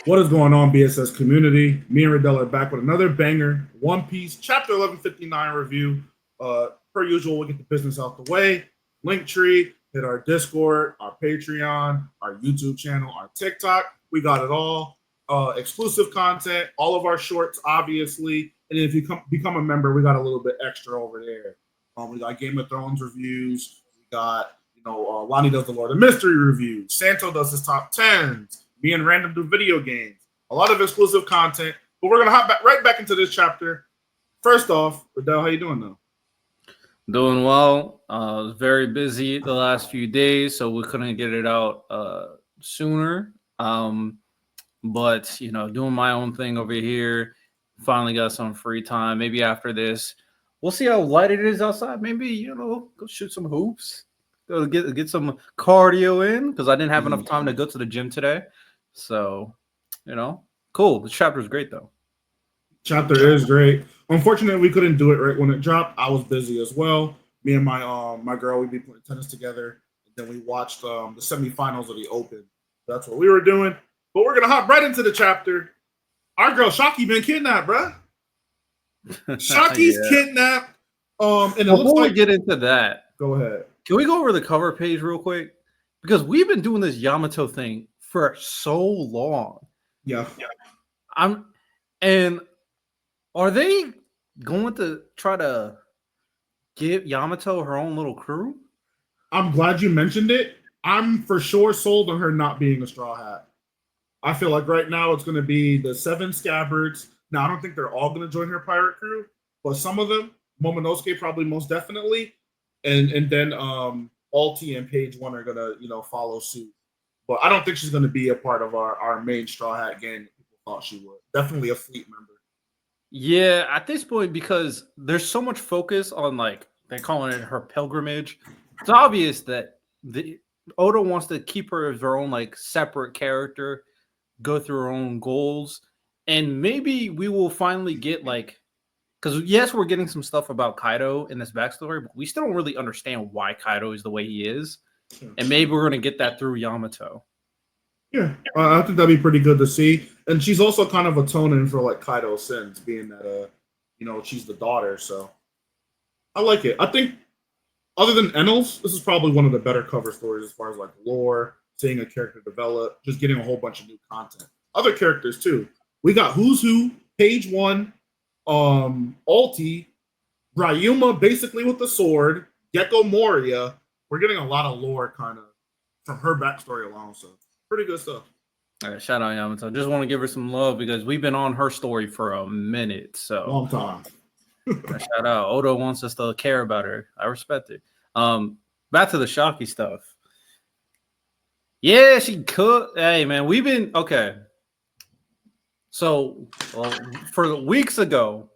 What is going on, B.S.S community? Me and Riddell are back with another banger, One Piece, Chapter 1159 review. Per usual, we'll get the business out the way. Linktree, hit our Discord, our Patreon, our YouTube channel, our TikTok. We got it all. Exclusive content, all of our shorts, obviously. And if you become a member, we got a little bit extra over there. We got Game of Thrones reviews. We got, Lonnie does the Lord of Mystery reviews. Santo does his top 10s. Me and Random do video games. A lot of exclusive content. But we're gonna hop right back into this chapter. First off, Riddell, how you doing though? Doing well. I was very busy the last few days, so we couldn't get it out sooner. But doing my own thing over here. Finally got some free time. Maybe after this, we'll see how light it is outside. Maybe go shoot some hoops. Go get some cardio in because I didn't have enough time to go to the gym today. So, cool. The chapter is great though. Chapter is great. Unfortunately, we couldn't do it right when it dropped. I was busy as well. Me and my girl, we'd be playing tennis together. And then we watched the semifinals of the Open. That's what we were doing. But we're gonna hop right into the chapter. Our girl Shaki been kidnapped, bruh. Shaki's kidnapped. And it before we get into that, go ahead. Can we go over the cover page real quick? Because we've been doing this Yamato thing for so long. Yeah. And are they going to try to give Yamato her own little crew? I'm glad you mentioned it. I'm for sure sold on her not being a Straw Hat. I feel like right now it's going to be the 7 Scabbards. Now, I don't think they're all going to join her pirate crew, but some of them, Momonosuke probably most definitely, and then Alti and Page One are going to follow suit. But I don't think she's going to be a part of our main Straw Hat gang that people thought she would. Definitely a fleet member. Yeah, at this point, because there's so much focus on they're calling it her pilgrimage. It's obvious that Oda wants to keep her as her own separate character, go through her own goals, and maybe we will finally get because yes, we're getting some stuff about Kaido in this backstory, but we still don't really understand why Kaido is the way he is, and maybe we're going to get that through Yamato. Yeah, I think that'd be pretty good to see. And she's also kind of atoning for Kaido's sins, being that she's the daughter. So I like it. I think other than Enel's, this is probably one of the better cover stories as far as lore, seeing a character develop, just getting a whole bunch of new content. Other characters too. We got Who's Who, Page One, Alti, Ryuma basically with the sword, Gecko Moria. We're getting a lot of lore kind of from her backstory alone. So pretty good stuff. All right, shout out Yamato. Just want to give her some love because we've been on her story for a minute. So long time. Shout out. Oda wants us to care about her. I respect it. Back to the Shocky stuff. Yeah, she could. Hey man, we've been okay. So for the weeks ago,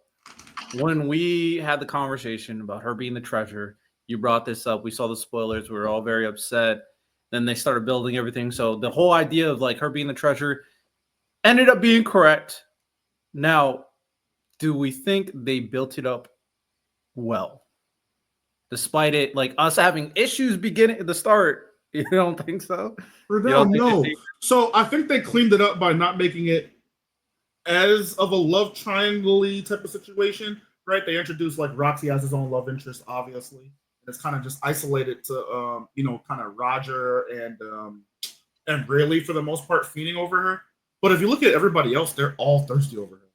when we had the conversation about her being the treasure, you brought this up. We saw the spoilers. We were all very upset. Then they started building everything. So the whole idea of her being the treasure ended up being correct. Now, do we think they built it up well? Despite it, us having issues beginning at the start, you don't think so? No. So I think they cleaned it up by not making it as of a love triangle-y type of situation, right? They introduced Roxy as his own love interest, obviously. It's kind of just isolated to kind of Roger and Rayleigh for the most part fiending over her. But if you look at everybody else, they're all thirsty over her.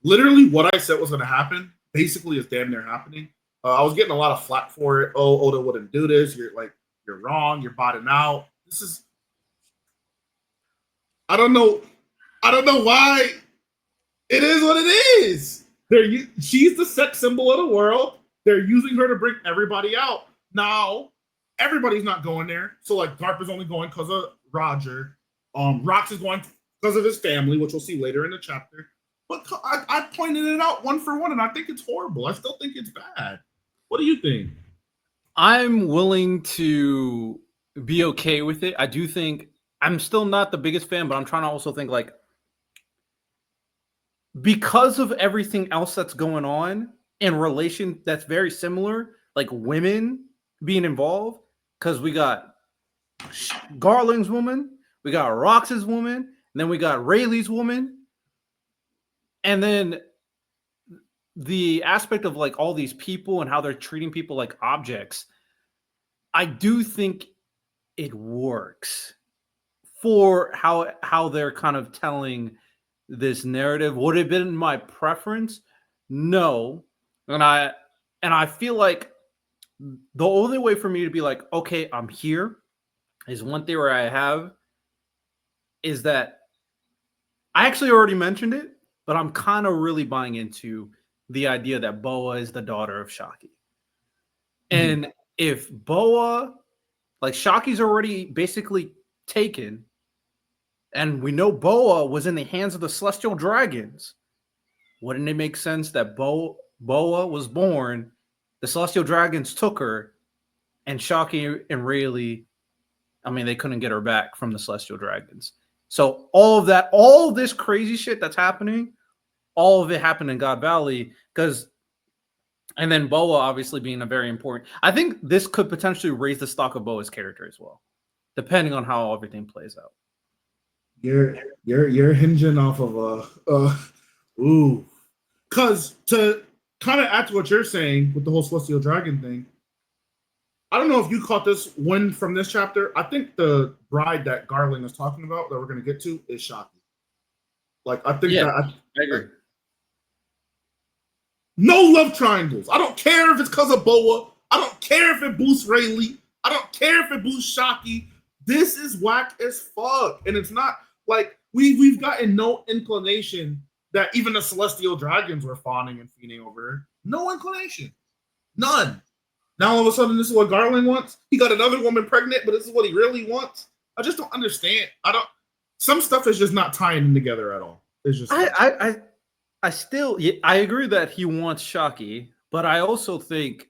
Literally, what I said was going to happen basically is damn near happening. I was getting a lot of flack for it. Oh, Oda wouldn't do this. You're wrong. You're botting out. This is. I don't know why. It is what it is. She's the sex symbol of the world. They're using her to bring everybody out. Now, everybody's not going there. So, Garp is only going because of Roger. Rox is going because of his family, which we'll see later in the chapter. But I pointed it out one for one, and I think it's horrible. I still think it's bad. What do you think? I'm willing to be okay with it. I do think I'm still not the biggest fan, but I'm trying to also think because of everything else that's going on in relation that's very similar, women being involved, because we got Garland's woman, we got Rox's woman, then we got Rayleigh's woman, and then the aspect of like all these people and how they're treating people like objects. I do think it works for how they're kind of telling this narrative. Would it have been my preference? No. And I feel like the only way for me to be like, okay, I'm here, is one theory I have is that I actually already mentioned it, but I'm kind of really buying into the idea that Boa is the daughter of Shaki. And if Boa, like Shaki's already basically taken, and we know Boa was in the hands of the Celestial Dragons, wouldn't it make sense that Boa was born, the Celestial Dragons took her, and Shaki and Rayleigh, I mean, they couldn't get her back from the Celestial Dragons. So all of that, all of this crazy shit that's happening, all of it happened in God Valley because, and then Boa obviously being a very important. I think this could potentially raise the stock of Boa's character as well, depending on how everything plays out. You're hinging off of ooh, because to kind of add to what you're saying with the whole Celestial Dragon thing. I don't know if you caught this one from this chapter. I think the bride that Garland is talking about that we're going to get to is Shaki. Like, I think I agree. No love triangles. I don't care if it's because of Boa. I don't care if it boosts Rayleigh. I don't care if it boosts Shaki. This is whack as fuck. And it's not like we've gotten no inclination that even the Celestial Dragons were fawning and fiending over her. No inclination. None. Now all of a sudden, this is what Garland wants. He got another woman pregnant, but this is what he really wants. I just don't understand. Some stuff is just not tying together at all. It's just I agree that he wants Shaki, but I also think.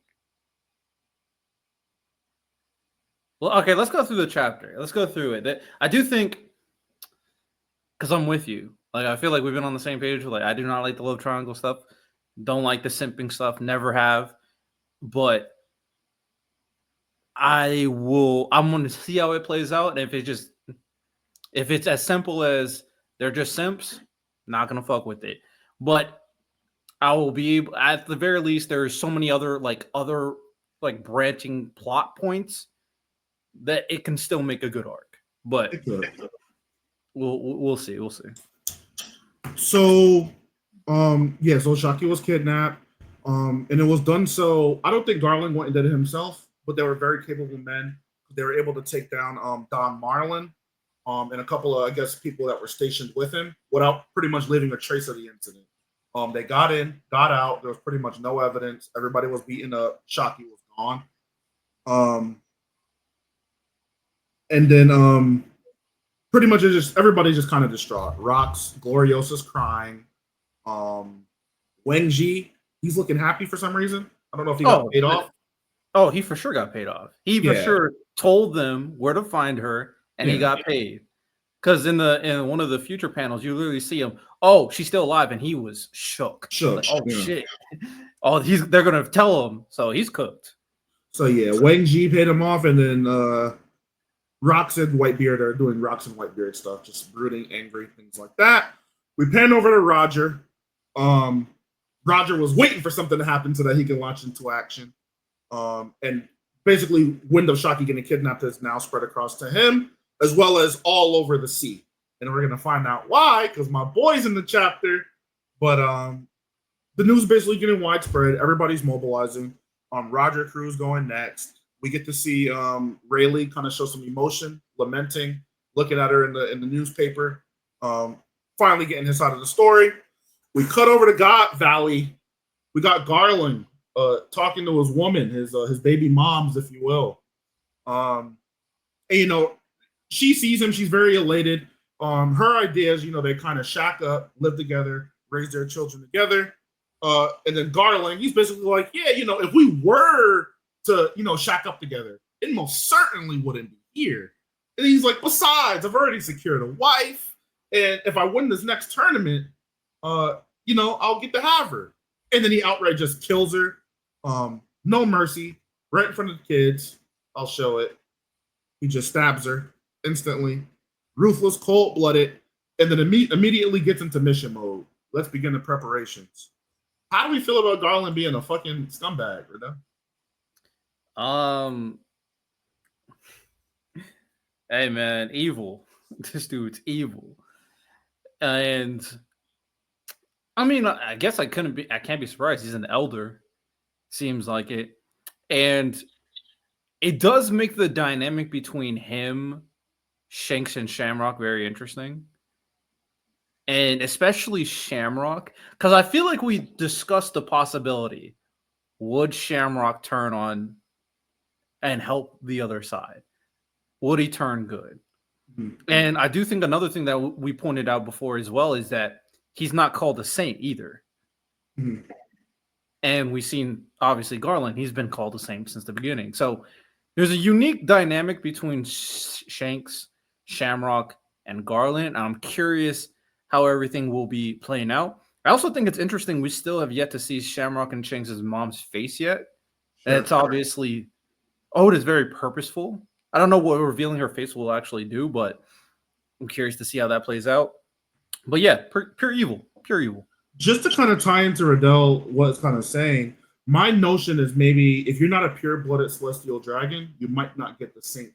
Well, okay, let's go through the chapter. Let's go through it. I do think, because I'm with you. Like, I feel like we've been on the same page. Like, I do not like the love triangle stuff. Don't like the simping stuff. Never have. But I'm going to see how it plays out. And if it's as simple as they're just simps, not going to fuck with it. But I will be able, at the very least, there's so many other branching plot points that it can still make a good arc. But we'll see. We'll see. So, so Shaki was kidnapped. And it was done so. I don't think Garland went and did it himself, but they were very capable men. They were able to take down Don Marlin and a couple of, I guess, people that were stationed with him without pretty much leaving a trace of the incident. They got in, got out. There was pretty much no evidence. Everybody was beaten up. Shaki was gone. And then pretty much everybody's just kind of distraught. Rox, Gloriosa's crying. Wenji, he's looking happy for some reason. I don't know if he got paid off. Oh, he for sure got paid off. He for sure told them where to find her, and he got paid. Because in one of the future panels, you literally see him. Oh, she's still alive, and he was shook. Like, oh shit! Oh, they're gonna tell him, so he's cooked. So yeah, Wenji paid him off, and then Rox and Whitebeard are doing Rox and Whitebeard stuff, just brooding, angry, things like that. We pan over to Roger. Roger was waiting for something to happen so that he can launch into action. And basically, wind of Shaki getting kidnapped has now spread across to him, as well as all over the sea. And we're going to find out why, because my boy's in the chapter. But the news is basically getting widespread. Everybody's mobilizing. Roger Cruz going next. We get to see Rayleigh kind of show some emotion, lamenting, looking at her in the newspaper, finally getting his side of the story. We cut over to God Valley. We got Garland talking to his woman, his baby moms, if you will. And, she sees him. She's very elated. Her idea is, they kind of shack up, live together, raise their children together. And then Garland, he's basically like, yeah, if we were to, shack up together, it most certainly wouldn't be here. And he's like, besides, I've already secured a wife. And if I win this next tournament, I'll get to have her. And then he outright just kills her. No mercy, right in front of the kids. I'll show it. He just stabs her instantly. Ruthless, cold-blooded. and then immediately gets into mission mode. Let's begin the preparations. How do we feel about Garland being a fucking scumbag, Reda? Um, hey man, evil. This dude's evil, and I mean, I guess I can't be surprised. He's an elder, seems like it, and it does make the dynamic between him, Shanks, and Shamrock very interesting, and especially Shamrock, because I feel like we discussed the possibility: would Shamrock turn on and help the other side? Would he turn good? Mm-hmm. And I do think another thing that we pointed out before as well is that he's not called a saint either. Mm-hmm. And we've seen, obviously, Garland, he's been called a saint since the beginning. So there's a unique dynamic between Shanks, Shamrock, and Garland. And I'm curious how everything will be playing out. I also think it's interesting we still have yet to see Shamrock and Shanks' mom's face yet. And it's obviously, it is very purposeful. I don't know what revealing her face will actually do, but I'm curious to see how that plays out. But yeah, pure evil. Pure evil. Just to kind of tie into Riddell, what it's kind of saying, my notion is maybe if you're not a pure-blooded celestial dragon, you might not get the saint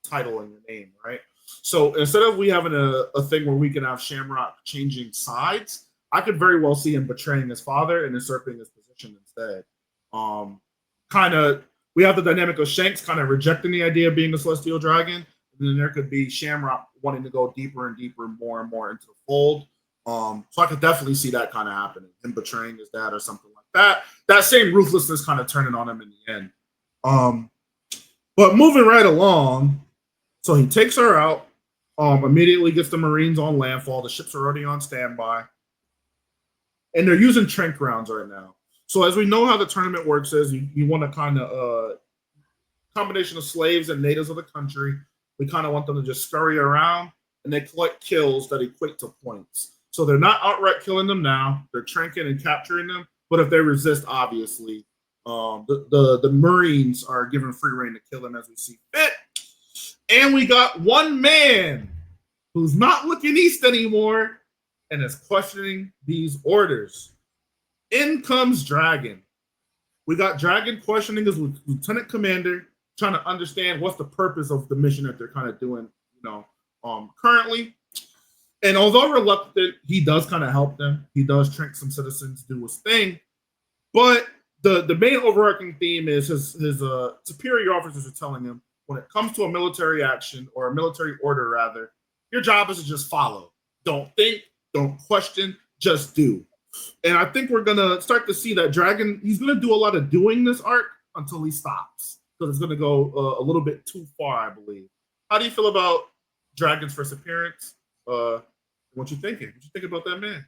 title in your name, right? So instead of we having a thing where we can have Shamrock changing sides, I could very well see him betraying his father and usurping his position instead. Kind of, we have the dynamic of Shanks kind of rejecting the idea of being a celestial dragon, and then there could be Shamrock wanting to go deeper and deeper, more and more into the fold. So I could definitely see that kind of happening, him betraying his dad or something like that. That same ruthlessness kind of turning on him in the end. But moving right along, so he takes her out, immediately gets the Marines on landfall. The ships are already on standby. And they're using trank rounds right now. So as we know how the tournament works is you want to kind of combination of slaves and natives of the country. We kind of want them to just scurry around and they collect kills that equate to points. So they're not outright killing them now. They're tranking and capturing them. But if they resist, obviously, the Marines are given free reign to kill them as we see fit. And we got one man who's not looking east anymore and is questioning these orders. In comes Dragon. We got Dragon questioning his lieutenant commander, trying to understand what's the purpose of the mission that they're kind of doing, currently. And although reluctant, he does kind of help them. He does trick some citizens, do his thing. But the main overarching theme is his superior officers are telling him when it comes to a military action or a military order, rather, your job is to just follow. Don't think, don't question, just do. And I think we're going to start to see that Dragon, he's going to do a lot of doing this arc until he stops. Because it's going to go a little bit too far, I believe. How do you feel about Dragon's first appearance? What you thinking? What you think about that man?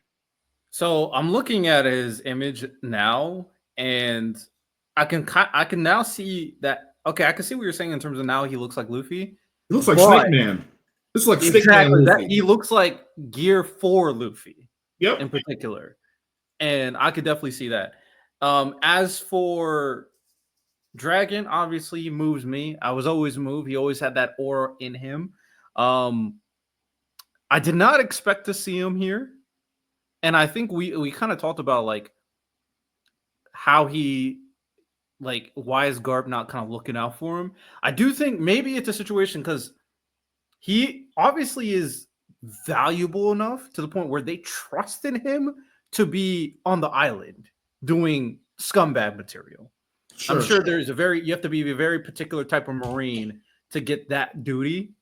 So I'm looking at his image now, and I can now see that. Okay, I can see what you're saying in terms of now he looks like Luffy. He looks like Snake Man. This is like Snake Man Luffy. That, he looks like Gear 4 Luffy. Yep. In particular. And I could definitely see that. As for Dragon, obviously he moves me. I was always moved. He always had that aura in him. I did not expect to see him here. And I think we kind of talked about like how he why is Garp not kind of looking out for him? I do think maybe it's a situation because he obviously is valuable enough to the point where they trusted him to be on the island doing scumbag material. Sure, I'm sure there's you have to be a very particular type of Marine to get that duty.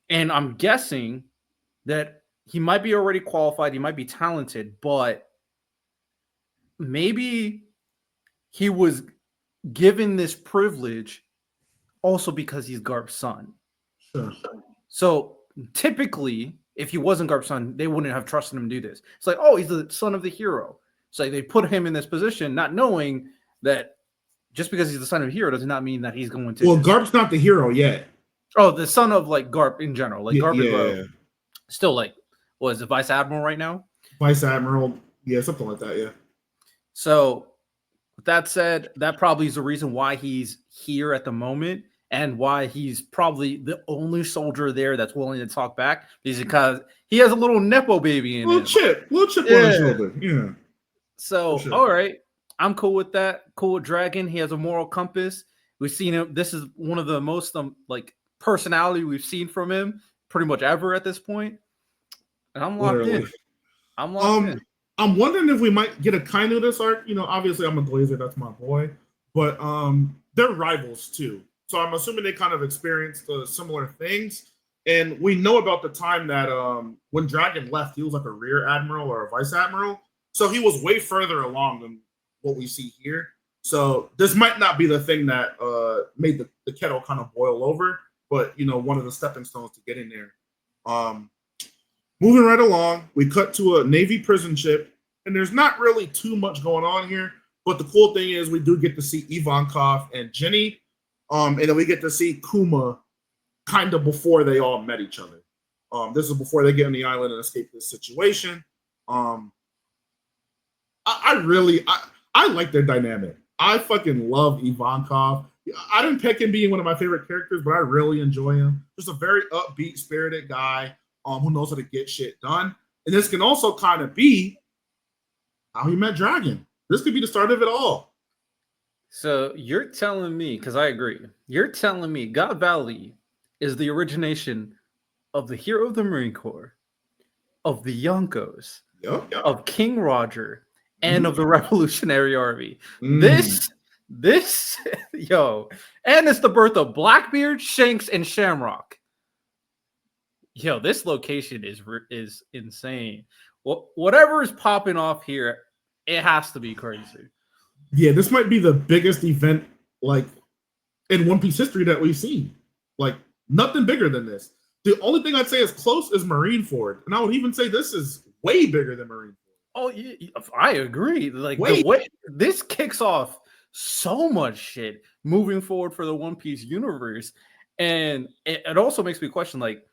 And I'm guessing that he might be already qualified, he might be talented, but maybe he was given this privilege also because he's Garp's son. Sure. So typically, if he wasn't Garp's son, they wouldn't have trusted him to do this. It's like, oh, he's the son of the hero. So they put him in this position, not knowing that just because he's the son of a hero does not mean that he's going to. Well, Garp's not the hero yet. Oh, the son of like Garp in general. Like Garp is still like, what is it, Vice Admiral right now? Vice Admiral. Yeah, something like that, yeah. So with that said, that probably is the reason why he's here at the moment. and why he's probably the only soldier there that's willing to talk back is because he has a little nepo baby in him. Little chip on his shoulder. Yeah. So, sure. All right, I'm cool with that. Cool with Dragon. He has a moral compass. We've seen him. This is one of the most like personality we've seen from him pretty much ever at this point. And I'm locked in. I'm locked in. I'm wondering if we might get a Kainu this arc. You know, obviously I'm a Glazer, that's my boy. But they're rivals too. So I'm assuming they kind of experienced similar things. And we know about the time that when Dragon left, he was like a rear admiral or a vice admiral. So he was way further along than what we see here. So this might not be the thing that made the kettle kind of boil over, but you know, one of the stepping stones to get in there. Moving right along, we cut to a Navy prison ship, and there's not really too much going on here. But the cool thing is we do get to see Ivankov and Jenny, and then we get to see Kuma kind of before they all met each other. This is before they get on the island and escape this situation. I like their dynamic. I fucking love Ivankov. I didn't pick him being one of my favorite characters, but I really enjoy him. Just a very upbeat, spirited guy who knows how to get shit done. And this can also kind of be how he met Dragon. This could be the start of it all. So you're telling me, because I agree, you're telling me God Valley is the origination of the hero of the Marine Corps, of the Yonkos, of King Roger, and of the Revolutionary Army. This, yo, and it's the birth of Blackbeard, Shanks, and Shamrock. Yo, this location is insane. Whatever is popping off here, it has to be crazy. Yeah, this might be the biggest event like in One Piece history that we've seen. Like nothing bigger than this. The only thing I'd say is close is Marineford, and I would even say this is way bigger than Marineford. Oh, I agree. Like the way this kicks off so much shit moving forward for the One Piece universe, and it also makes me question, like,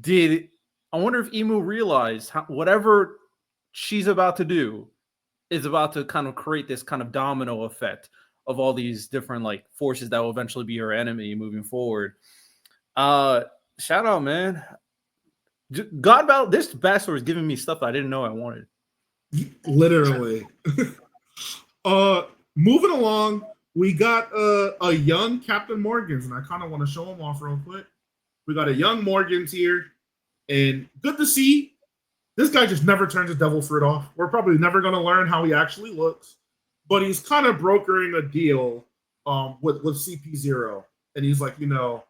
I wonder if Imu realized whatever she's about to do is about to kind of create this kind of domino effect of all these different like forces that will eventually be her enemy moving forward. Shout out, man. God about this backstory is giving me stuff I didn't know I wanted. Literally. Moving along, we got a young Captain Morgans, and I kind of want to show him off real quick. We got a young Morgans here, and good to see. This guy just never turns his devil fruit off. We're probably never going to learn how he actually looks, but he's kind of brokering a deal with CP0, and he's like, you know,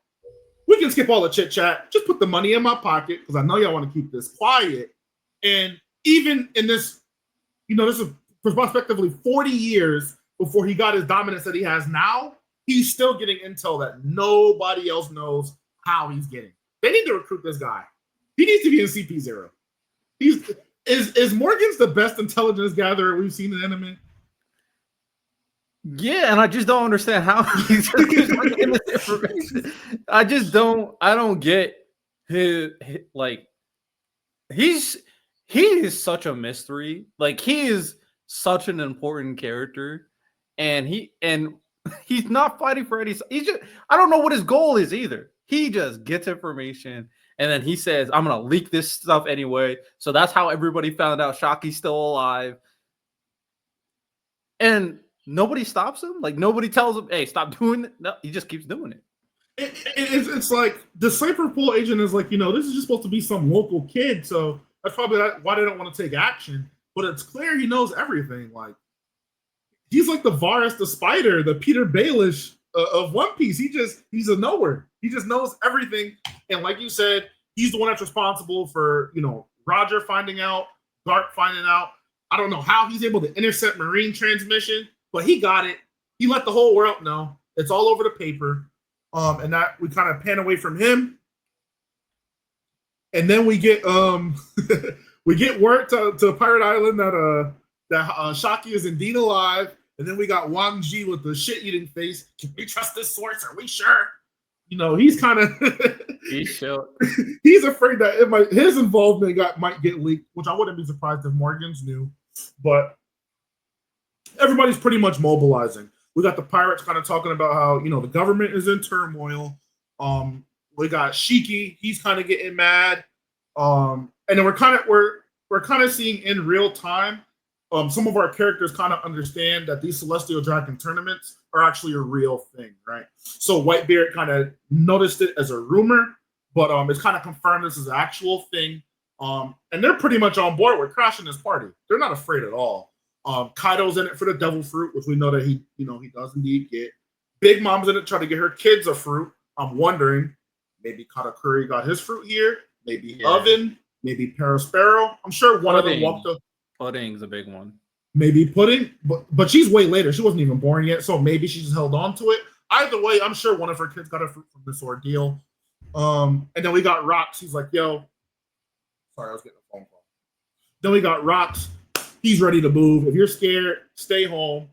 we can skip all the chit chat. Just put the money in my pocket because I know y'all want to keep this quiet. And even in this, you know, this is prospectively 40 years before he got his dominance that he has now. He's still getting intel that nobody else knows how he's getting. They need to recruit this guy. He needs to be in CP0. Is Morgan's the best intelligence gatherer we've seen in anime? Yeah, and I just don't understand how he's getting this information. I don't get his like he is such a mystery. Like he is such an important character, and he's not fighting for any. I don't know what his goal is either. He just gets information. And then he says, I'm going to leak this stuff anyway. So that's how everybody found out Shaki's still alive. And nobody stops him. Like, nobody tells him, hey, stop doing it. No, he just keeps doing it. It's like the Cypher Pool agent is like, you know, this is just supposed to be some local kid. So that's probably why they don't want to take action. But it's clear he knows everything. Like, he's like the Varus the Spider, the Peter Baelish of One Piece. He's a knower. He just knows everything. And like you said, he's the one that's responsible for, you know, Roger finding out, Garp finding out. I don't know how he's able to intercept Marine transmission, but he got it. He let the whole world know. It's all over the paper. And that we kind of pan away from him. And then we get we get word to Pirate Island that Shaki is indeed alive. And then we got Wang Ji with the shit-eating face. Can we trust this source? Are we sure? You know, he's kind of he's sure. He's afraid that his involvement might get leaked, which I wouldn't be surprised if Morgans knew. But everybody's pretty much mobilizing. We got the pirates kind of talking about how the government is in turmoil. We got Shiki, he's kind of getting mad. And then we're kind of seeing in real time. Some of our characters kind of understand that these Celestial Dragon tournaments are actually a real thing, right? So Whitebeard kind of noticed it as a rumor, but it's kind of confirmed this is an actual thing. And they're pretty much on board with crashing this party. They're not afraid at all. Kaido's in it for the devil fruit, which we know that he does indeed get. Big Mom's in it trying to get her kids a fruit. I'm wondering, maybe Katakuri got his fruit here, maybe Oven, maybe Parasparrow. I'm sure one of them walked up. Pudding's a big one. Maybe Pudding, but she's way later. She wasn't even born yet, so maybe she just held on to it. Either way, I'm sure one of her kids got a fruit from this ordeal. And then we got Rocks. He's like, yo, sorry, I was getting a phone call. Then we got Rocks. He's ready to move. If you're scared, stay home.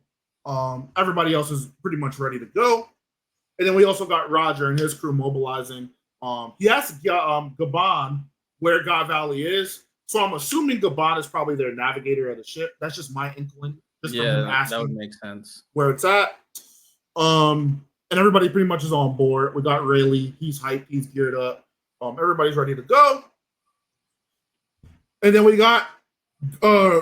Everybody else is pretty much ready to go. And then we also got Roger and his crew mobilizing. He asked Gabon where God Valley is. So I'm assuming Gabon is probably their navigator of the ship. That's just my inkling. That would make sense. Where it's at. And everybody pretty much is on board. We got Rayleigh. He's hyped. He's geared up. Everybody's ready to go. And then we got so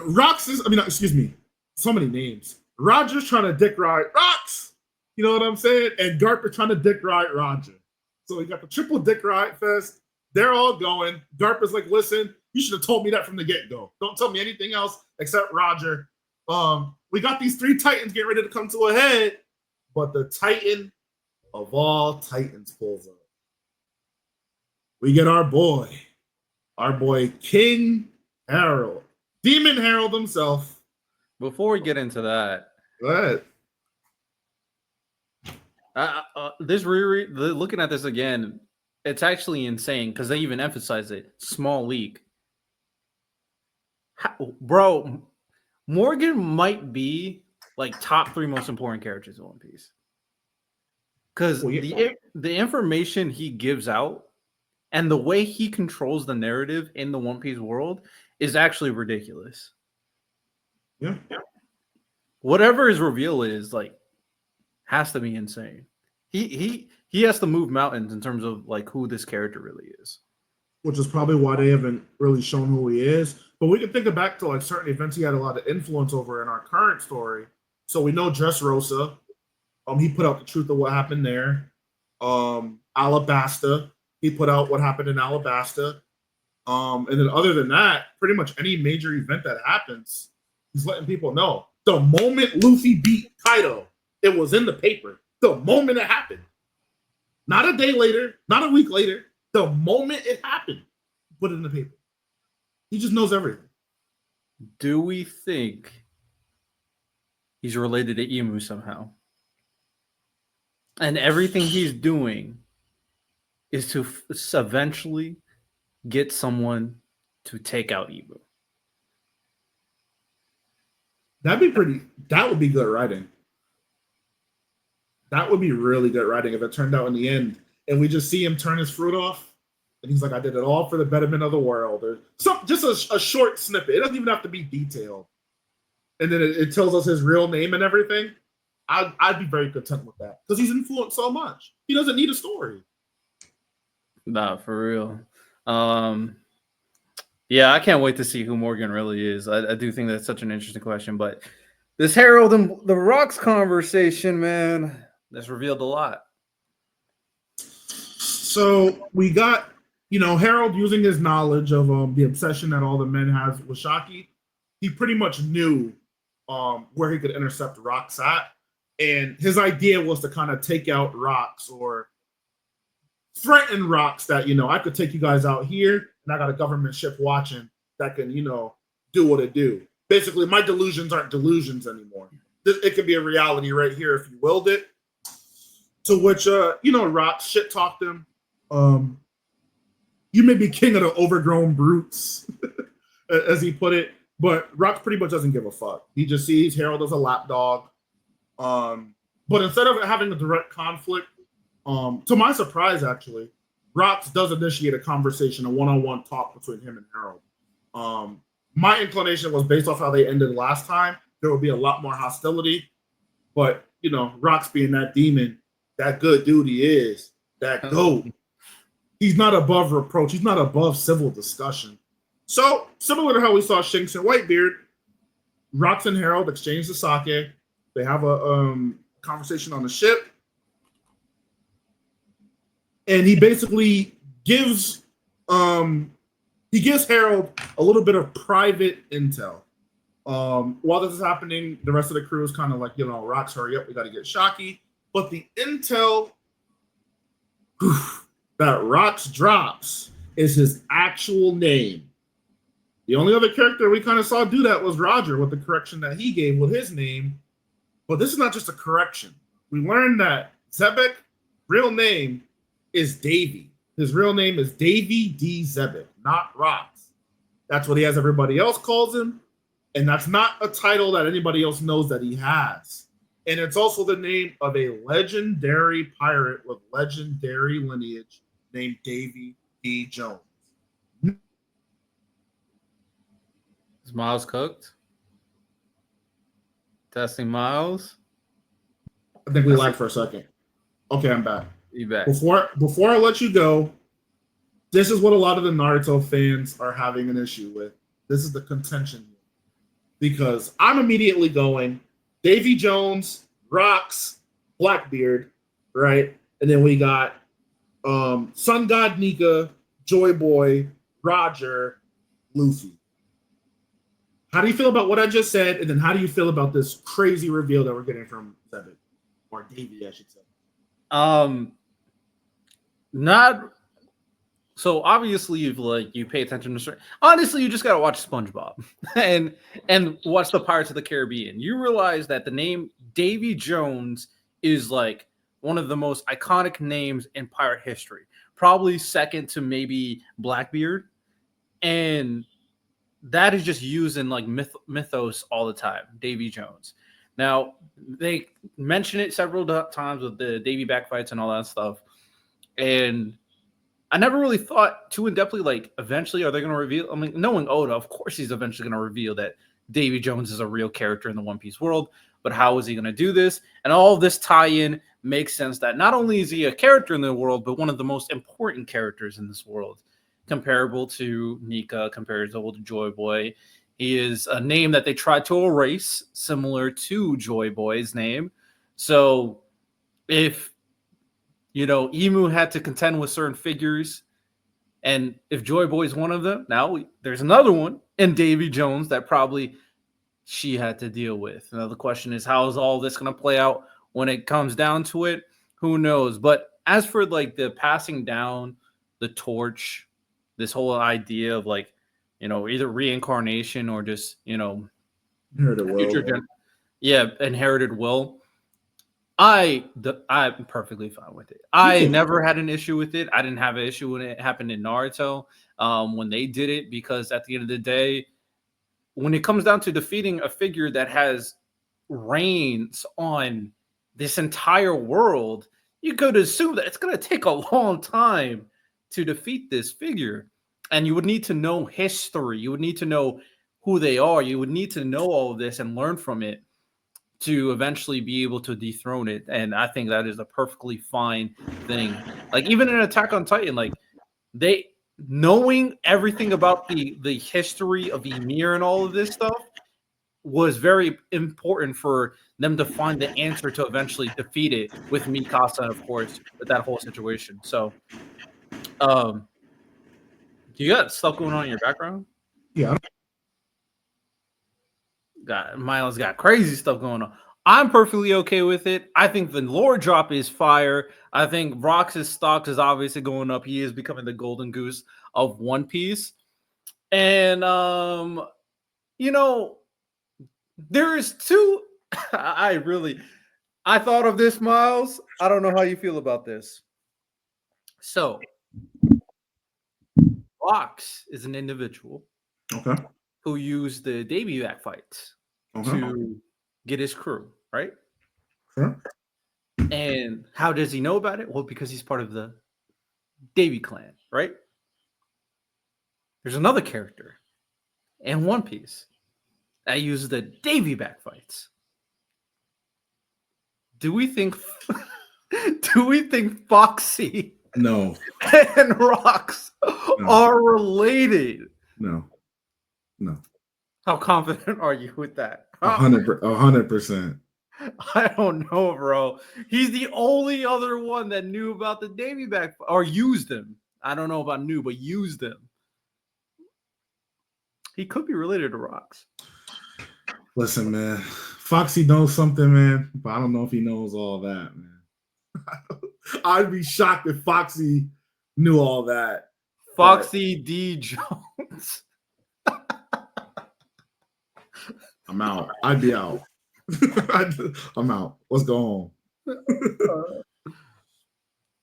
many names. Roger's trying to dick ride Rocks. You know what I'm saying? And Garp is trying to dick ride Roger. So we got the triple dick ride fest. They're all going. Garp is like, listen, you should have told me that from the get-go. Don't tell me anything else except Roger. We got these 3 Titans getting ready to come to a head, but the Titan of all Titans pulls up. We get our boy King Harold, Demon Harold himself. Before we get into that, go ahead. This looking at this again, it's actually insane because they even emphasize it. Small leak. Bro, Morgan might be like top 3 most important characters in One Piece. Because the information he gives out and the way he controls the narrative in the One Piece world is actually ridiculous. Yeah. Whatever his reveal is, like, has to be insane. He has to move mountains in terms of like who this character really is. Which is probably why they haven't really shown who he is. But we can think back to like certain events he had a lot of influence over in our current story. So we know Dressrosa. He put out the truth of what happened there. Alabasta. He put out what happened in Alabasta. And then other than that, pretty much any major event that happens, he's letting people know. The moment Luffy beat Kaido, it was in the paper. The moment it happened. Not a day later, not a week later. The moment it happened, put it in the paper. He just knows everything. Do we think he's related to Emu somehow? And everything he's doing is to eventually get someone to take out Emu. That would be good writing. That would be really good writing if it turned out in the end and we just see him turn his fruit off and he's like, I did it all for the betterment of the world, or just a short snippet. It doesn't even have to be detailed. And then it tells us his real name and everything. I'd be very content with that because he's influenced so much. He doesn't need a story. Nah, for real. Yeah, I can't wait to see who Morgan really is. I do think that's such an interesting question, but this Harold and the Rocks conversation, man, that's revealed a lot. So we got, Harold using his knowledge of the obsession that all the men have with Shaki. He pretty much knew where he could intercept Rocks at. And his idea was to kind of take out Rocks or threaten Rocks that, I could take you guys out here and I got a government ship watching that can, do what it do. Basically, my delusions aren't delusions anymore. It could be a reality right here if you willed it. To which, Rocks shit talked him. You may be king of the overgrown brutes, as he put it, but Rocks pretty much doesn't give a fuck. He just sees Harold as a lapdog. But instead of having a direct conflict, to my surprise, actually, Rocks does initiate a conversation, a one-on-one talk between him and Harold. My inclination was based off how they ended last time. There would be a lot more hostility, but Rock's being that demon, that good dude he is, that goat. He's not above reproach. He's not above civil discussion. So, similar to how we saw Shanks and Whitebeard, Rox and Harold exchange the sake. They have a conversation on the ship. And he basically gives Harold a little bit of private intel. While this is happening, the rest of the crew is kind of like, Rox, hurry up, we got to get Shocky. But the intel that Rox drops is his actual name. The only other character we kind of saw do that was Roger with the correction that he gave with his name. But this is not just a correction. We learned that Zebek's real name is Davy. His real name is Davy D. Zebek, not Rox. That's what he has everybody else calls him. And that's not a title that anybody else knows that he has. And it's also the name of a legendary pirate with legendary lineage named Davy D. Jones. Is Miles cooked? Testing Miles. I think we lagged for a second. Okay, I'm back. You back. Before I let you go, this is what a lot of the Naruto fans are having an issue with. This is the contention. Because I'm immediately going Davy Jones, Rox, Blackbeard, right? And then we got Sun God Nika, Joy Boy, Roger, Luffy. How do you feel about what I just said? And then how do you feel about this crazy reveal that we're getting from Zebek? Or Davy, I should say. Not so obviously you pay attention to honestly you just gotta watch SpongeBob and watch the Pirates of the Caribbean. You realize that the name Davy Jones is like one of the most iconic names in pirate history, probably second to maybe Blackbeard, and that is just used in like mythos all the time. Davy Jones. Now they mention it several times with the Davy backfights and all that stuff, and I never really thought too in depthly, like, eventually are they going to reveal? I mean, knowing Oda, of course he's eventually going to reveal that Davy Jones is a real character in the One Piece world, but how is he going to do this? And all of this tie-in makes sense that not only is he a character in the world, but one of the most important characters in this world, comparable to Nika, comparable to Joy Boy. He is a name that they tried to erase, similar to Joy Boy's name. So if Emu had to contend with certain figures, and if Joy Boy is one of them, now there's another one in Davy Jones that probably she had to deal with. Now the question is, how is all this going to play out when it comes down to it? Who knows? But as for like the passing down the torch, this whole idea of like, either reincarnation or just, Inherited inherited will. I'm perfectly fine with it. I never had an issue with it. I didn't have an issue when it happened in Naruto, when they did it, because at the end of the day, when it comes down to defeating a figure that has reigns on this entire world, you could assume that it's going to take a long time to defeat this figure. And you would need to know history. You would need to know who they are. You would need to know all of this and learn from it to eventually be able to dethrone it. And I think that is a perfectly fine thing. Like even in Attack on Titan, like they knowing everything about the history of Ymir and all of this stuff was very important for them to find the answer to eventually defeat it with Mikasa, of course, with that whole situation. So you got stuff going on in your background? Yeah. Miles got crazy stuff going on. I'm perfectly okay with it. I think the lore drop is fire. I think Rox's stock is obviously going up. He is becoming the golden goose of One Piece. And there is two. I thought of this, Miles. I don't know how you feel about this. So Rox is an individual who used the Davy back fights to get his crew, right? Sure. And how does he know about it? Well, because he's part of the Davy clan, right? There's another character in One Piece that uses the Davy back fights. do we think Foxy No. and Rocks are related? No. How confident are you with that? 100%. I don't know, bro. He's the only other one that knew about the Davy back or used him. I don't know about knew, but used him. He could be related to Rocks. Listen, man. Foxy knows something, man, but I don't know if he knows all that, man. I'd be shocked if Foxy knew all that. Foxy D. Jones. I'm out. I'd be out. I'm out. Let's go home.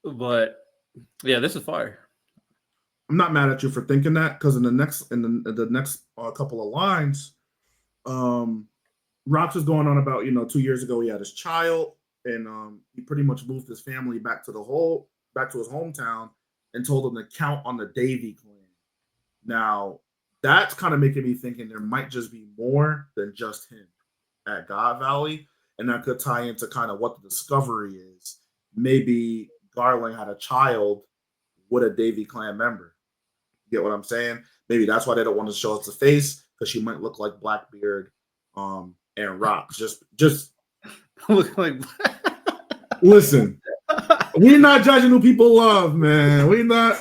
But yeah, this is fire. I'm not mad at you for thinking that because in the next couple of lines, Rox is going on about 2 years ago he had his child and he pretty much moved his family back to his hometown and told them to count on the Davy clan. Now that's kind of making me thinking there might just be more than just him at God Valley, and that could tie into kind of what the discovery is. Maybe Garland had a child with a Davy clan member. Get what I'm saying? Maybe that's why they don't want to show us the face because she might look like Blackbeard and Rocks. Just look like. Listen, we're not judging who people love, man. We're not.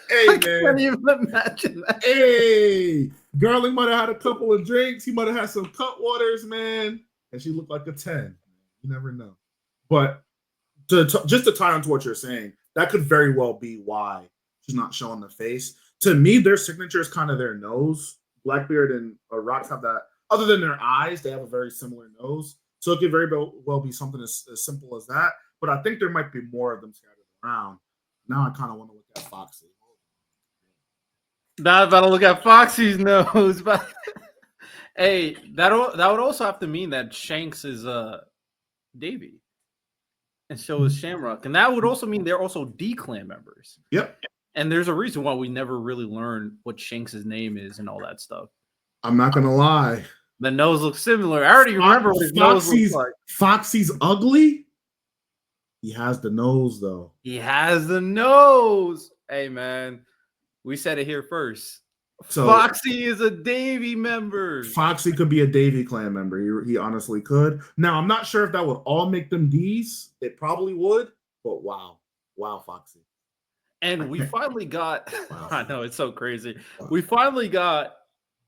Hey, I can't even imagine that. Hey, Garland might have had a couple of drinks. He might have had some cut waters, man, and she looked like a 10. You never know. But just to tie on to what you're saying, that could very well be why she's not showing the face. To me, their signature is kind of their nose. Blackbeard and Rocks have that. Other than their eyes, they have a very similar nose. So it could very well be something as simple as that. But I think there might be more of them scattered around. Now I kind of want to look at Foxy. Not about to look at Foxy's nose, but hey, that would also have to mean that Shanks is Davy, and so is Shamrock, and that would also mean they're also D Clan members. Yep. And there's a reason why we never really learned what Shanks' name is and all that stuff. I'm not gonna lie. The nose looks similar. I already remember what his nose looks like. Foxy's ugly. He has the nose, though. He has the nose. Hey, man. We said it here first. So, Foxy is a Davy member. Foxy could be a Davy clan member. He honestly could. Now, I'm not sure if that would all make them D's. It probably would. But wow. Wow, Foxy. And we finally got, wow. I know, it's so crazy. Wow. We finally got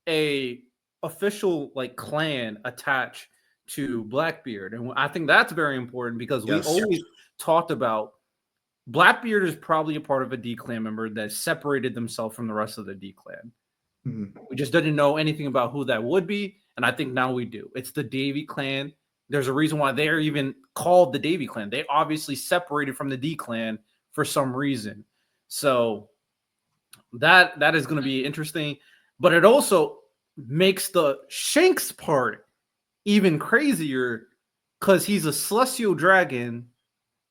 a official clan attached to Blackbeard. And I think that's very important because we always talked about Blackbeard is probably a part of a D clan member that separated themselves from the rest of the D clan. Mm-hmm. We just didn't know anything about who that would be. And I think now we do. It's the Davy clan. There's a reason why they're even called the Davy clan. They obviously separated from the D clan for some reason. So that is going to be interesting. But it also makes the Shanks part even crazier because he's a celestial dragon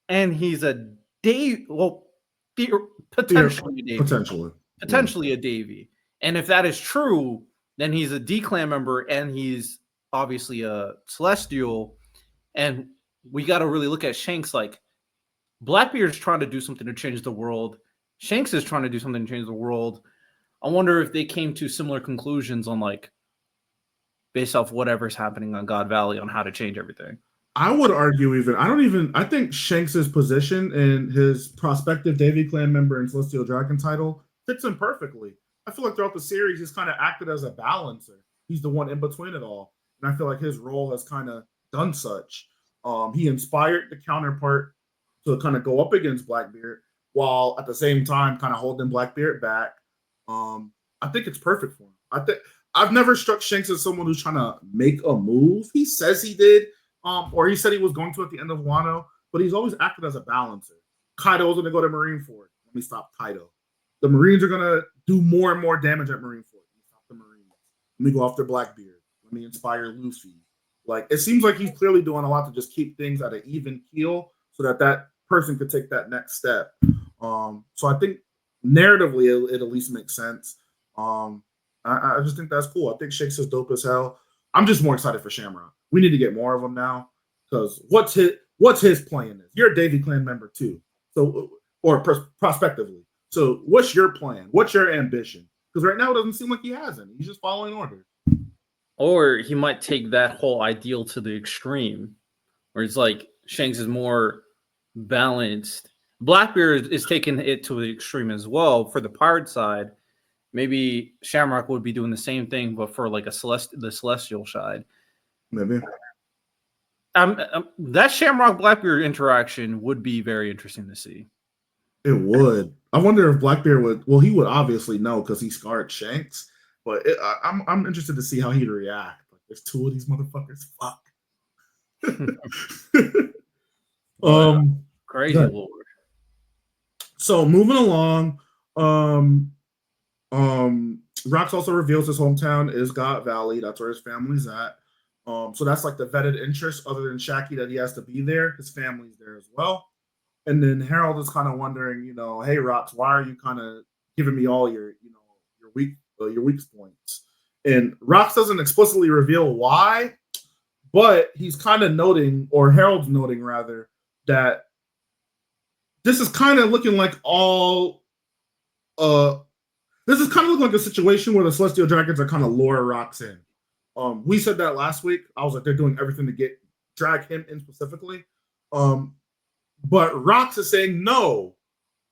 and he's a potentially a Davy. And if that is true, then he's a D clan member and he's obviously a celestial. And we got to really look at Shanks like Blackbeard's trying to do something to change the world. Shanks is trying to do something to change the world. I wonder if they came to similar conclusions on based off whatever's happening on God Valley on how to change everything. I would argue I think Shanks' position and his prospective Davy clan member and Celestial Dragon title fits him perfectly. I feel like throughout the series, he's kind of acted as a balancer. He's the one in between it all. And I feel like his role has kind of done such. He inspired the counterpart to kind of go up against Blackbeard while at the same time kind of holding Blackbeard back. I think it's perfect for him. I've never struck Shanks as someone who's trying to make a move. He says he did. Or he said he was going to at the end of Wano, but he's always acted as a balancer. Kaido's going to go to Marineford. Let me stop Kaido. The Marines are going to do more and more damage at Marineford. Let me stop the Marines. Let me go after Blackbeard. Let me inspire Luffy. It seems like he's clearly doing a lot to just keep things at an even keel so that person could take that next step. So I think narratively it at least makes sense. I just think that's cool. I think Shanks is dope as hell. I'm just more excited for Shamrock. We need to get more of them now because what's what's his plan is. You're a Davy Clan member too, so or prospectively. So what's your plan? What's your ambition? Because right now it doesn't seem like he has any. He's just following orders. Or he might take that whole ideal to the extreme, where it's like Shanks is more balanced. Blackbeard is taking it to the extreme as well for the pirate side. Maybe Shamrock would be doing the same thing, but for like the celestial side. Maybe. That Shamrock Blackbeard interaction would be very interesting to see. It would. I wonder if Blackbeard would. Well, he would obviously know because he scarred Shanks. But I'm interested to see how he'd react. Like, there's two of these motherfuckers. Fuck. Crazy good. Lord. So moving along, Rox also reveals his hometown is God Valley. That's where his family's at. So that's like the vetted interest, other than Shaki, that he has to be there. His family's there as well. And then Harold is kind of wondering, hey Rox, why are you kind of giving me all your weak points? And Rox doesn't explicitly reveal why, but he's kind of noting, or Harold's noting rather, that this is kind of looking like this is kind of looking like a situation where the Celestial Dragons are kind of lure Rox in. We said that last week. I was like, they're doing everything to drag him in specifically. But Rox is saying no,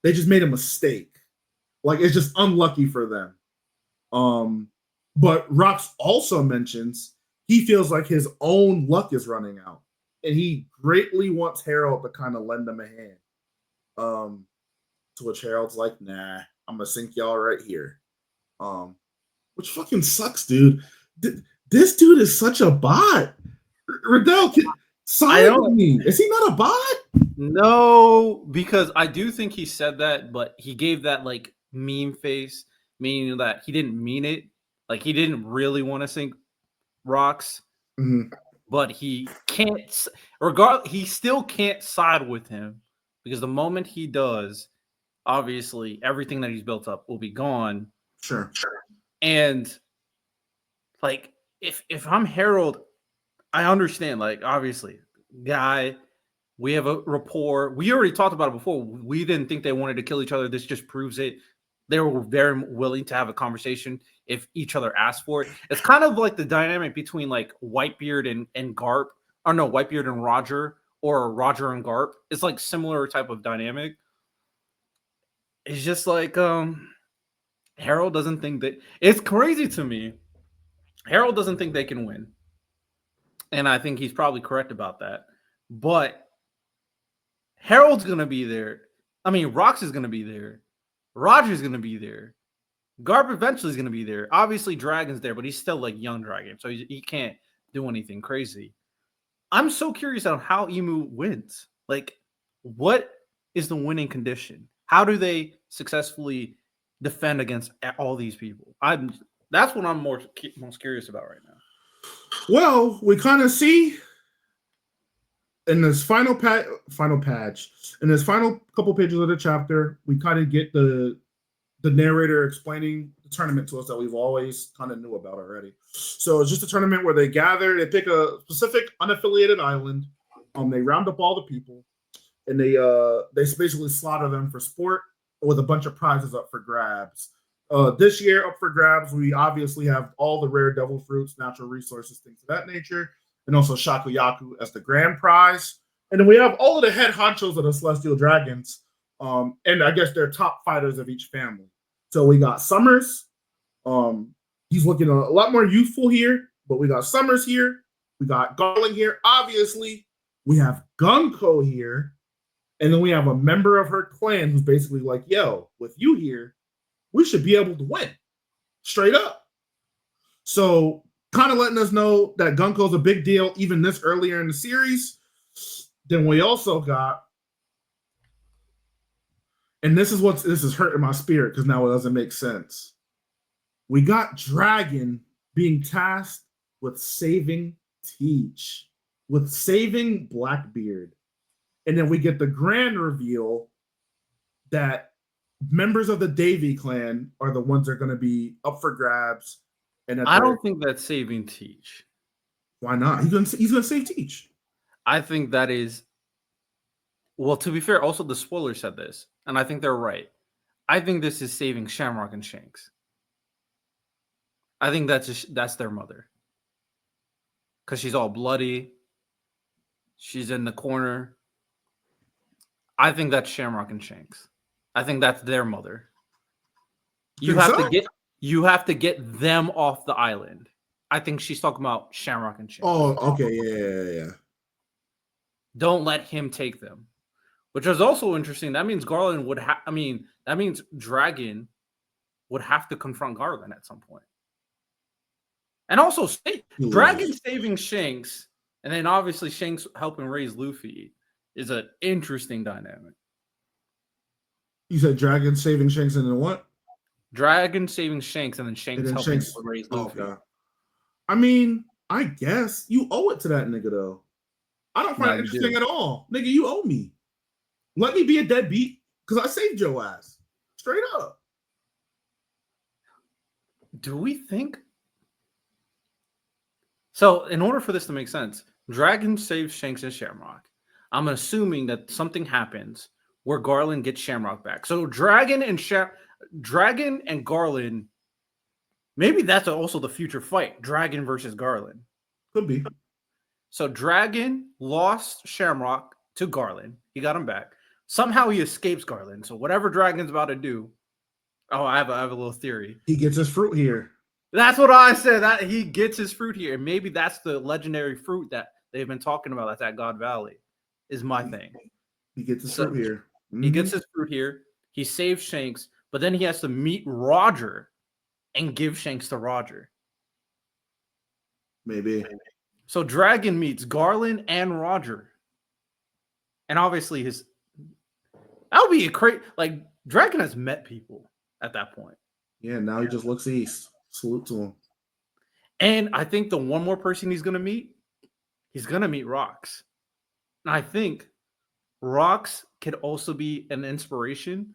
they just made a mistake. Like, it's just unlucky for them. But Rox also mentions he feels like his own luck is running out, and he greatly wants Harold to kind of lend him a hand. To which Harold's like, nah, I'm gonna sink y'all right here. Which fucking sucks, dude. This dude is such a bot. Riddell, side with me. Is he not a bot? No, because I do think he said that, but he gave that like meme face, meaning that he didn't mean it. Like, he didn't really want to sink Rox, but he can't. He still can't side with him, because the moment he does, obviously everything that he's built up will be gone. Sure. And like, if I'm Harold, I understand. Like, obviously, guy, we have a rapport. We already talked about it before. We didn't think they wanted to kill each other. This just proves it. They were very willing to have a conversation if each other asked for it. It's kind of like the dynamic between like Whitebeard and Garp. Or no, Whitebeard and Roger, or Roger and Garp. It's like similar type of dynamic. It's just like Harold doesn't think that. It's crazy to me. Harold doesn't think they can win. And I think he's probably correct about that. But Harold's going to be there. I mean, Rox is going to be there. Roger's going to be there. Garp eventually is going to be there. Obviously, Dragon's there, but he's still like young Dragon, so he can't do anything crazy. I'm so curious on how Emu wins. Like, what is the winning condition? How do they successfully defend against all these people? That's what I'm most curious about right now. Well, we kind of see in this final patch, in this final couple pages of the chapter, we kind of get the narrator explaining the tournament to us that we've always kind of knew about already. So it's just a tournament where they gather, they pick a specific unaffiliated island, they round up all the people, and they basically slaughter them for sport with a bunch of prizes up for grabs. This year, up for grabs, we obviously have all the rare devil fruits, natural resources, things of that nature, and also Shakuyaku as the grand prize. And then we have all of the head honchos of the Celestial Dragons, and I guess they're top fighters of each family. So we got Summers. He's looking a lot more youthful here, but we got Summers here. We got Garland here. Obviously, we have Gunko here. And then we have a member of her clan who's basically like, yo, with you here, we should be able to win. Straight up. So kind of letting us know that Gunko's a big deal even this earlier in the series. Then we also got, and this is hurting my spirit because now it doesn't make sense. We got Dragon being tasked with saving Teach, with saving Blackbeard. And then we get the grand reveal that members of the Davy clan are the ones that are going to be up for grabs. And I don't think that's saving Teach. Why not? He's going to save Teach. I think that is Well, to be fair, also the spoiler said this, and I think they're right. I think this is saving Shamrock and Shanks. I think that's their mother because she's all bloody. She's in the corner. I think that's Shamrock and Shanks. I think that's their mother. You have to get them off the island. I think she's talking about Shamrock and Shanks. Oh, okay, yeah. Don't let him take them. Which is also interesting. That means Garland would have. I mean, that means Dragon would have to confront Garland at some point. And also, Dragon saving Shanks, and then obviously Shanks helping raise Luffy is an interesting dynamic. You said Dragon saving Shanks and then what? Dragon saving Shanks and then Shanks helping raise Luffy. Okay. I mean, I guess you owe it to that nigga though. I don't find it interesting at all. Nigga, you owe me. Let me be a deadbeat because I saved your ass. Straight up. Do we think? So, in order for this to make sense, Dragon saves Shanks and Shamrock. I'm assuming that something happens where Garland gets Shamrock back. So, Dragon and Garland, maybe that's also the future fight. Dragon versus Garland. Could be. So, Dragon lost Shamrock to Garland. He got him back. Somehow he escapes Garland. So whatever Dragon's about to do, I have a little theory. He gets his fruit here. That's what I said. That he gets his fruit here. And maybe that's the legendary fruit that they've been talking about. That's at God Valley. Is my thing. He gets his fruit here. Mm-hmm. He gets his fruit here. He saves Shanks, but then he has to meet Roger and give Shanks to Roger. Maybe. So Dragon meets Garland and Roger. And obviously that would be a great, like, Dragon has met people at that point. Yeah, now he just looks east. Salute to him. And I think the one more person he's going to meet Rox. And I think Rox could also be an inspiration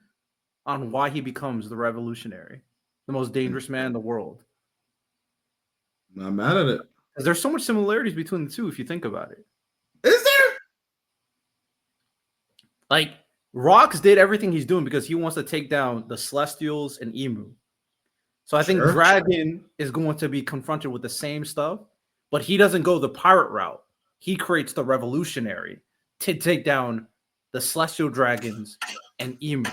on why he becomes the revolutionary, the most dangerous man in the world. Not mad at it. Because there's so much similarities between the two if you think about it. Is there? Like, Rox did everything he's doing because he wants to take down the Celestials and Emu. So I think Dragon is going to be confronted with the same stuff, but he doesn't go the pirate route. He creates the revolutionary to take down the Celestial Dragons and Emu.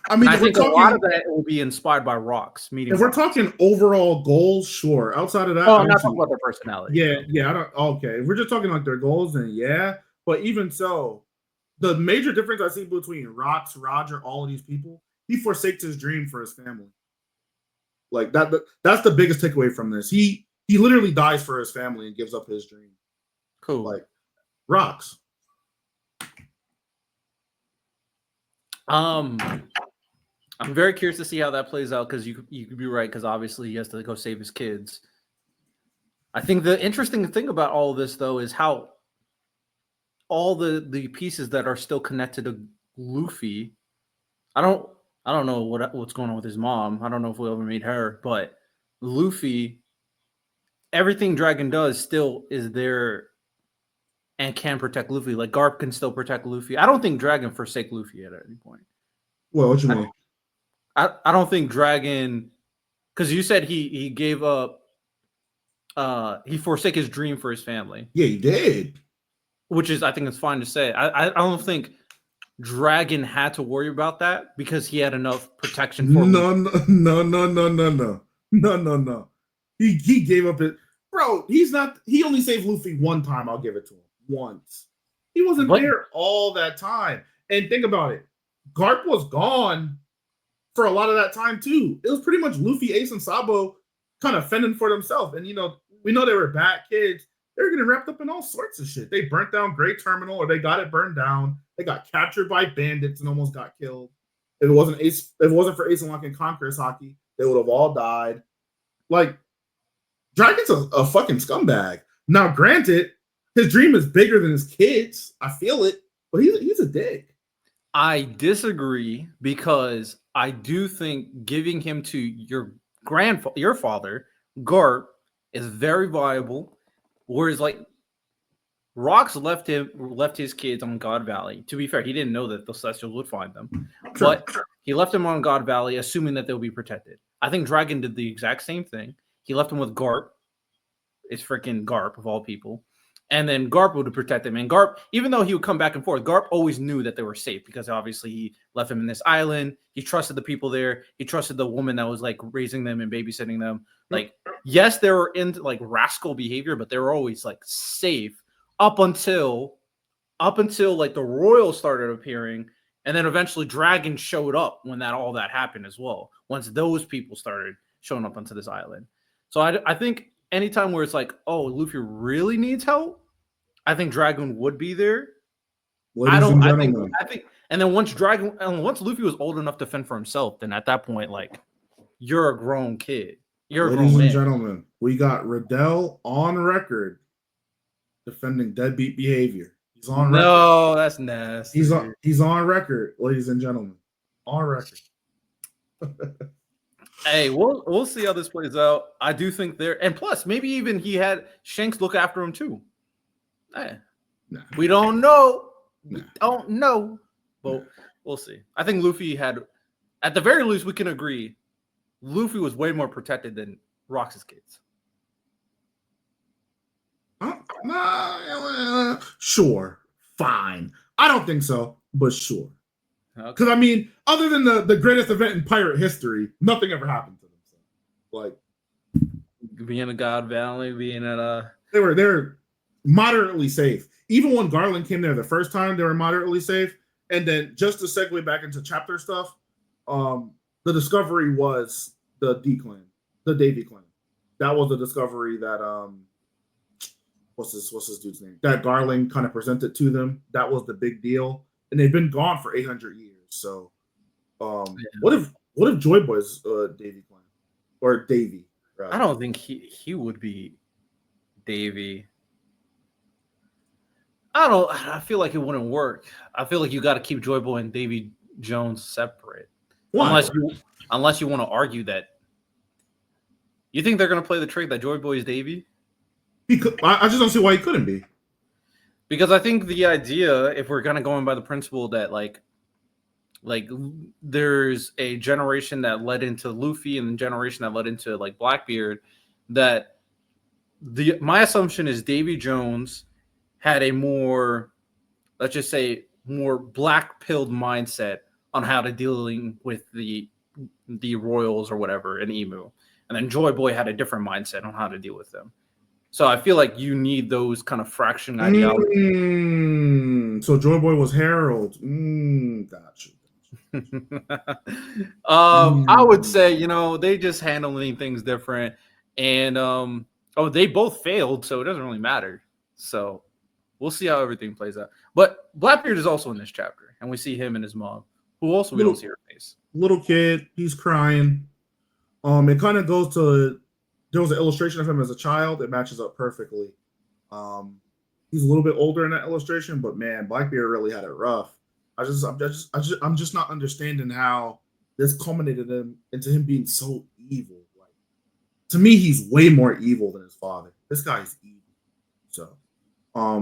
I mean, I think a lot of that will be inspired by Rox. If we're talking overall goals, sure. Outside of that, I'm not talking about their personality. Yeah. I don't. Okay, if we're just talking like their goals, then yeah. But even so, the major difference I see between Rox, Roger, all of these people, he forsakes his dream for his family. Like that. That's the biggest takeaway from this. He literally dies for his family and gives up his dream. Cool. Like Rox. I'm very curious to see how that plays out because you could be right because obviously he has to go save his kids. I think the interesting thing about all of this though is how all the pieces that are still connected to Luffy. I don't know what's going on with his mom. I don't know if we'll ever meet her, but Luffy, everything Dragon does still is there and can protect Luffy. Like Garp can still protect Luffy. I don't think Dragon forsake Luffy at any point. Well, what you mean? I don't think Dragon, because you said he gave up, he forsake his dream for his family. Yeah, he did. Which is, I think it's fine to say. I don't think Dragon had to worry about that because he had enough protection for No. He gave up it. Bro, he only saved Luffy one time. I'll give it to him. Once. He wasn't there all that time. And think about it. Garp was gone for a lot of that time too. It was pretty much Luffy, Ace, and Sabo kind of fending for themselves. And we know they were bad kids. They were getting wrapped up in all sorts of shit. They burnt down Great Terminal, or they got it burned down. They got captured by bandits and almost got killed. If it wasn't for Ace and Lock and Conqueror's hockey, they would have all died. Like, Dragon's a fucking scumbag. Now, granted, his dream is bigger than his kids. I feel it, but he's a dick. I disagree because I do think giving him to your father, Garp, is very viable. Whereas, like, Rocks left his kids on God Valley. To be fair, he didn't know that the Celestials would find them, Sure. but he left them on God Valley, assuming that they'll be protected. I think Dragon did the exact same thing. He left them with Garp. It's freaking Garp of all people, and then Garp would protect them. And Garp, even though he would come back and forth, Garp always knew that they were safe because obviously he left them in this island. He trusted the people there. He trusted the woman that was like raising them and babysitting them. Like, yes, they were into like rascal behavior, but they were always like safe up until like the royals started appearing, and then eventually Dragon showed up when all that happened as well. Once those people started showing up onto this island, so I think anytime where it's like, oh, Luffy really needs help, I think Dragon would be there. Ladies and gentlemen, I think, and then once Luffy was old enough to fend for himself, then at that point, like, you're a grown kid. You're a grown ladies and man. gentlemen, we got Riddell on record defending deadbeat behavior. He's on record. No, that's nasty. He's on record, ladies and gentlemen. On record. Hey, we'll see how this plays out. I do think and plus maybe even he had Shanks look after him too. Hey, Nah. we don't know. Nah. We don't know. But we'll see. I think Luffy had, at the very least, we can agree, Luffy was way more protected than Rox's kids. Sure, fine. I don't think so, but sure. Because Okay. I mean, other than the greatest event in pirate history, nothing ever happened to them. So, like, Being at God Valley, being at they were moderately safe. Even when Garland came there the first time, they were moderately safe. And then just to segue back into chapter stuff, the discovery was the D clan, the Davy clan. That was the discovery that what's this dude's name? That Garland kind of presented to them. That was the big deal. And they've been gone for 800 years. So what if Joy Boy's Davy clan? Or Davy? Rather. I don't think he would be Davy. I feel like it wouldn't work. I feel like you got to keep Joy Boy and Davy Jones separate. Why? Unless you want to argue that. You think they're going to play the trick that Joy Boy is Davy? He could. I just don't see why he couldn't be. Because I think the idea, if we're kind of going by the principle that like there's a generation that led into Luffy and a generation that led into like Blackbeard, that my assumption is Davy Jones had a more, let's just say, more black-pilled mindset on how to dealing with the royals or whatever in Emu, and then Joy Boy had a different mindset on how to deal with them. So I feel like you need those kind of fraction ideologies. So Joy Boy was Harold. Gotcha. I would say, they just handling things different, and they both failed, so it doesn't really matter. So we'll see how everything plays out. But Blackbeard is also in this chapter, and we see him and his mom, who also we don't see her face. Little kid, he's crying. It kind of goes to, there was an illustration of him as a child. It matches up perfectly. He's a little bit older in that illustration, but man, Blackbeard really had it rough. I'm just not understanding how this culminated into him being so evil. Like, to me, he's way more evil than his father. This guy's evil. So, I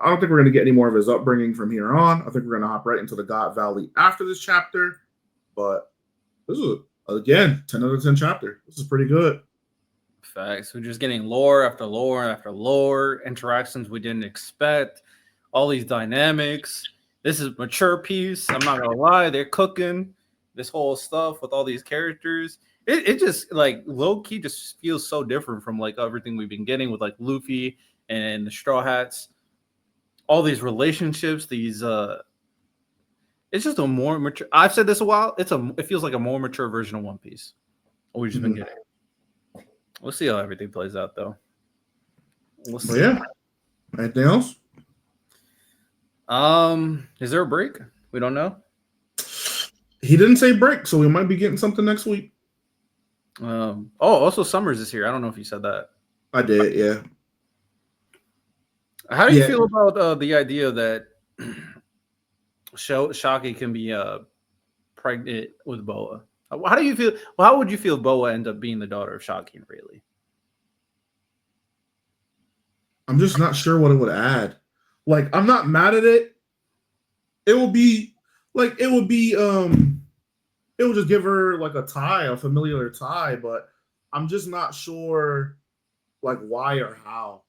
don't think we're gonna get any more of his upbringing from here on. I think we're gonna hop right into the God Valley after this chapter. But this is again 10 out of 10 chapter. This is pretty good. Facts. We're just getting lore after lore after lore, interactions we didn't expect, all these dynamics. This is mature piece. I'm not gonna lie, they're cooking this whole stuff with all these characters. It just like low key just feels so different from like everything we've been getting with like Luffy and the Straw Hats. All these relationships, these it's just a more mature. I've said this a while. It feels like a more mature version of One Piece. We've just been getting. We'll see how everything plays out, though. We'll see. Yeah. Anything else? Is there a break? We don't know. He didn't say break, so we might be getting something next week. Also Summers is here. I don't know if you said that. I did, yeah. How do you feel about the idea that Shaki can be pregnant with Boa? How do you feel? Well, how would you feel if Boa end up being the daughter of Shaki, really? I'm just not sure what it would add. Like, I'm not mad at it. It will be like it would be it will just give her like a tie, a familiar tie, but I'm just not sure like why or how.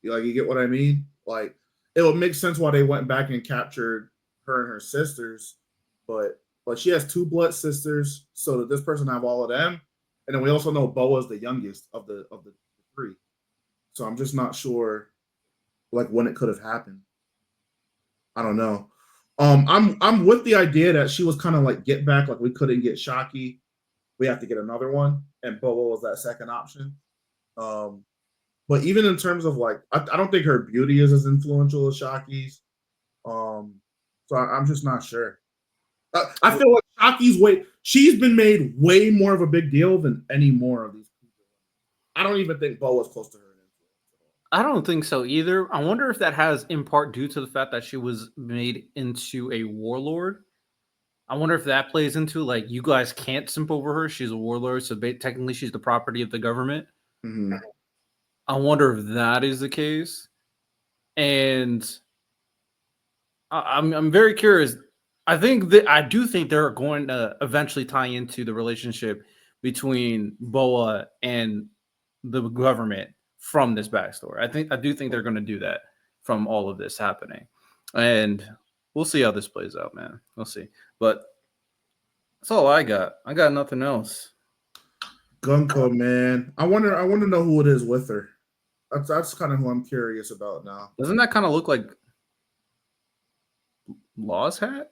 Like, you get what I mean? Like, it would make sense why they went back and captured her and her sisters, but she has two blood sisters, so that this person have all of them, and then we also know Boa's the youngest of the three. So I'm just not sure like when it could have happened. I don't know. I'm with the idea that she was kind of like get back, like we couldn't get Shocky, we have to get another one, and Boa was that second option. Um, but even in terms of like, I don't think her beauty is as influential as Shocky's. Um, so I'm just not sure. I feel like she's been made way more of a big deal than any more of these people. I don't even think Boa's close to her in influence. I don't think so either. I wonder if that has in part due to the fact that she was made into a warlord. I wonder if that plays into like you guys can't simp over her. She's a warlord, so technically she's the property of the government. Mm-hmm. I wonder if that is the case, and I'm very curious. I do think they're going to eventually tie into the relationship between Boa and the government from this backstory. I do think they're going to do that from all of this happening, and we'll see how this plays out, man. We'll see, but that's all I got. I got nothing else. Gunko, man. I want to know who it is with her. That's kind of who I'm curious about now. Doesn't that kind of look like Law's hat?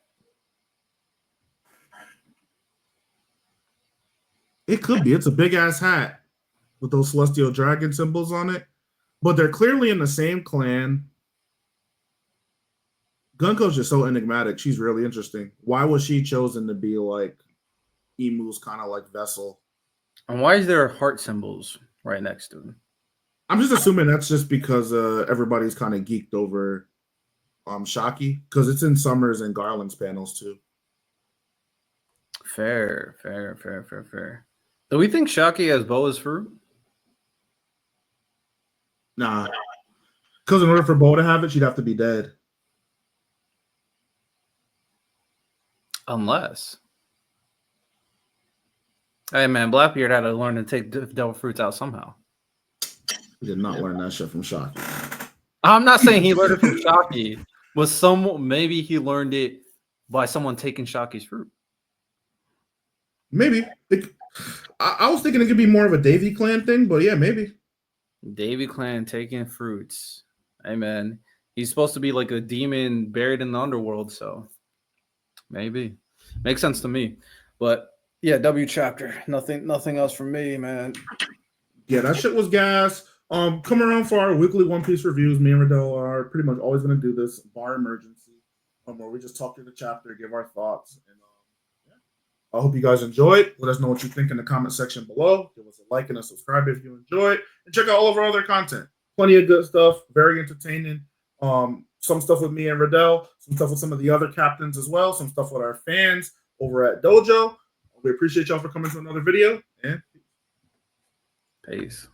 It could be. It's a big ass hat with those celestial dragon symbols on it, but they're clearly in the same clan. Gunko's just so enigmatic. She's really interesting. Why was she chosen to be like Emu's kind of like vessel? And why is there heart symbols right next to him? I'm just assuming that's just because everybody's kind of geeked over Shocky, because it's in Summers and Garland's panels too. Fair. Do we think Shocky has Boa's fruit? Nah, because in order for Boa to have it, she'd have to be dead. Unless. Hey man, Blackbeard had to learn to take devil fruits out somehow. He did not learn that shit from Shocky. I'm not saying he learned it from Shocky. Maybe he learned it by someone taking Shocky's fruit. Maybe. I was thinking it could be more of a Davy Clan thing, but yeah, maybe. Davy Clan taking fruits. Hey man, he's supposed to be like a demon buried in the underworld, so maybe makes sense to me. But yeah, W chapter. Nothing else from me, man. Yeah, that shit was gas. Come around for our weekly One Piece reviews. Me and Riddell are pretty much always going to do this, bar emergency, where we just talk through the chapter, give our thoughts, and I hope you guys enjoyed. Let us know what you think in the comment section below. Give us a like and a subscribe if you enjoyed, and check out all of our other content. Plenty of good stuff, very entertaining. Some stuff with me and Riddell, some stuff with some of the other captains as well, some stuff with our fans over at Dojo. We appreciate y'all for coming to another video, and peace.